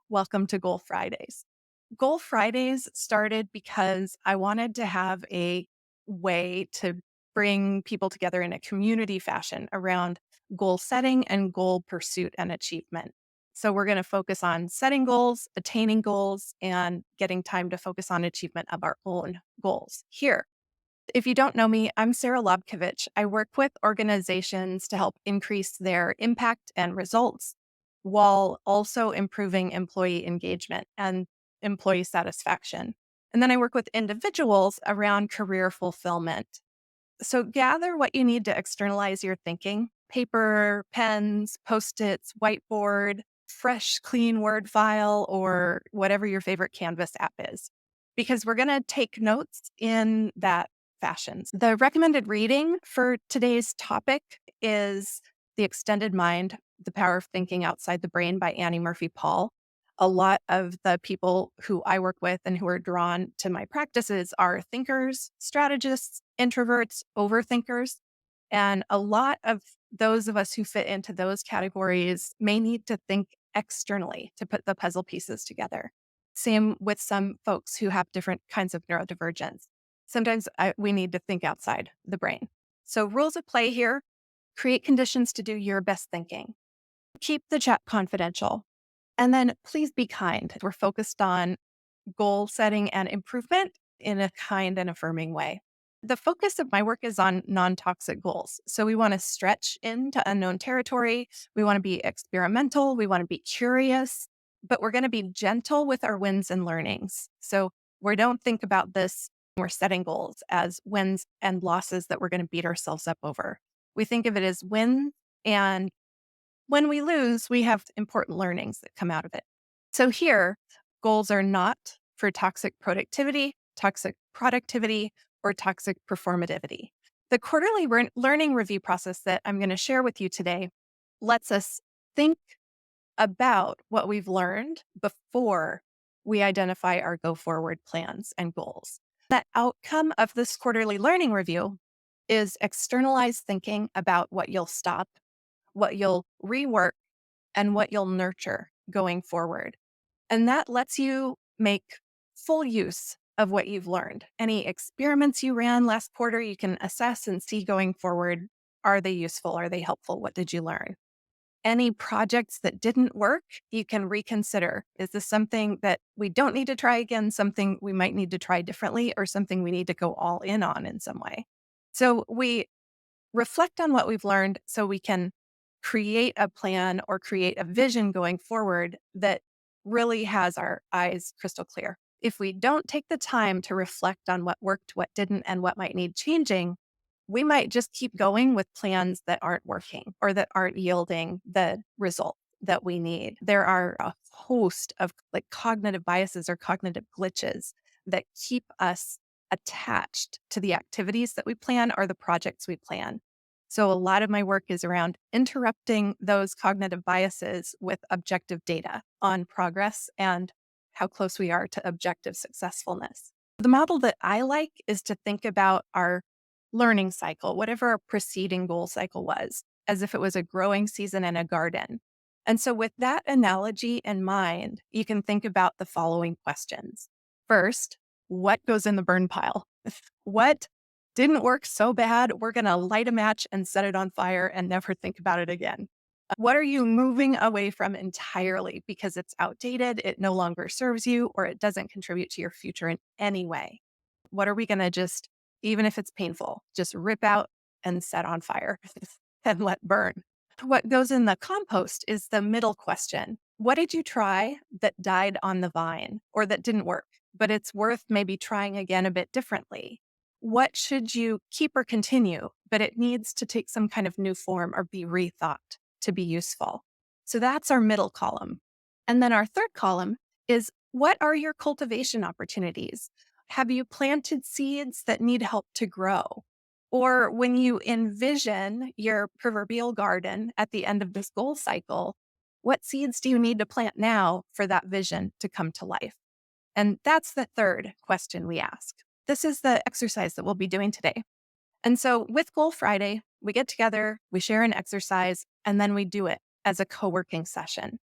Welcome to Goal Fridays. Goal Fridays started because I wanted to have a way to bring people together in a community fashion around goal setting and goal pursuit and achievement. So, we're going to focus on setting goals, attaining goals, and getting time to focus on achievement of our own goals. Here, if you don't know me, I'm Sarah Lobkovich. I work with organizations to help increase their impact and results while also improving employee engagement and employee satisfaction. And then I work with individuals around career fulfillment. So gather what you need to externalize your thinking: paper, pens, post its, whiteboard, fresh, clean Word file, or whatever your favorite Canvas app is, because we're going to take notes in that fashions. The recommended reading for today's topic is The Extended Mind, The Power of Thinking Outside the Brain by Annie Murphy Paul. A lot of the people who I work with and who are drawn to my practices are thinkers, strategists, introverts, overthinkers. And a lot of those of us who fit into those categories may need to think externally to put the puzzle pieces together. Same with some folks who have different kinds of neurodivergence. Sometimes we need to think outside the brain. So, rules of play here: create conditions to do your best thinking, keep the chat confidential, and then please be kind. We're focused on goal setting and improvement in a kind and affirming way. The focus of my work is on non-toxic goals. So we want to stretch into unknown territory. We want to be experimental. We want to be curious, but we're going to be gentle with our wins and learnings. So we don't think about this when we're setting goals as wins and losses that we're going to beat ourselves up over. We think of it as wins, and when we lose, we have important learnings that come out of it. So here, goals are not for toxic productivity, or toxic performativity. The quarterly learning review process that I'm going to share with you today lets us think about what we've learned before we identify our go forward plans and goals. The outcome of this quarterly learning review is externalized thinking about what you'll stop, what you'll rework, and what you'll nurture going forward. And that lets you make full use of what you've learned. Any experiments you ran last quarter, you can assess and see going forward. Are they useful? Are they helpful? What did you learn? Any projects that didn't work, you can reconsider. Is this something that we don't need to try again, something we might need to try differently, or something we need to go all in on in some way? So we reflect on what we've learned so we can create a plan or create a vision going forward that really has our eyes crystal clear. If we don't take the time to reflect on what worked, what didn't, and what might need changing, we might just keep going with plans that aren't working or that aren't yielding the result that we need. There are a host of cognitive biases or cognitive glitches that keep us attached to the activities that we plan or the projects we plan. So a lot of my work is around interrupting those cognitive biases with objective data on progress and how close we are to objective successfulness. The model that I like is to think about our learning cycle, whatever our preceding goal cycle was, as if it was a growing season in a garden. And so with that analogy in mind, you can think about the following questions. First, what goes in the burn pile? What didn't work so bad, we're going to light a match and set it on fire and never think about it again? What are you moving away from entirely because it's outdated, it no longer serves you, or it doesn't contribute to your future in any way? What are we going to just, even if it's painful, just rip out and set on fire and let burn? What goes in the compost is the middle question. What did you try that died on the vine or that didn't work, but it's worth maybe trying again a bit differently? What should you keep or continue, but it needs to take some kind of new form or be rethought to be useful? So that's our middle column. And then our third column is, what are your cultivation opportunities? Have you planted seeds that need help to grow? Or when you envision your proverbial garden at the end of this goal cycle, what seeds do you need to plant now for that vision to come to life? And that's the third question we ask. This is the exercise that we'll be doing today. And so with Goal Friday, we get together, we share an exercise, and then we do it as a co-working session.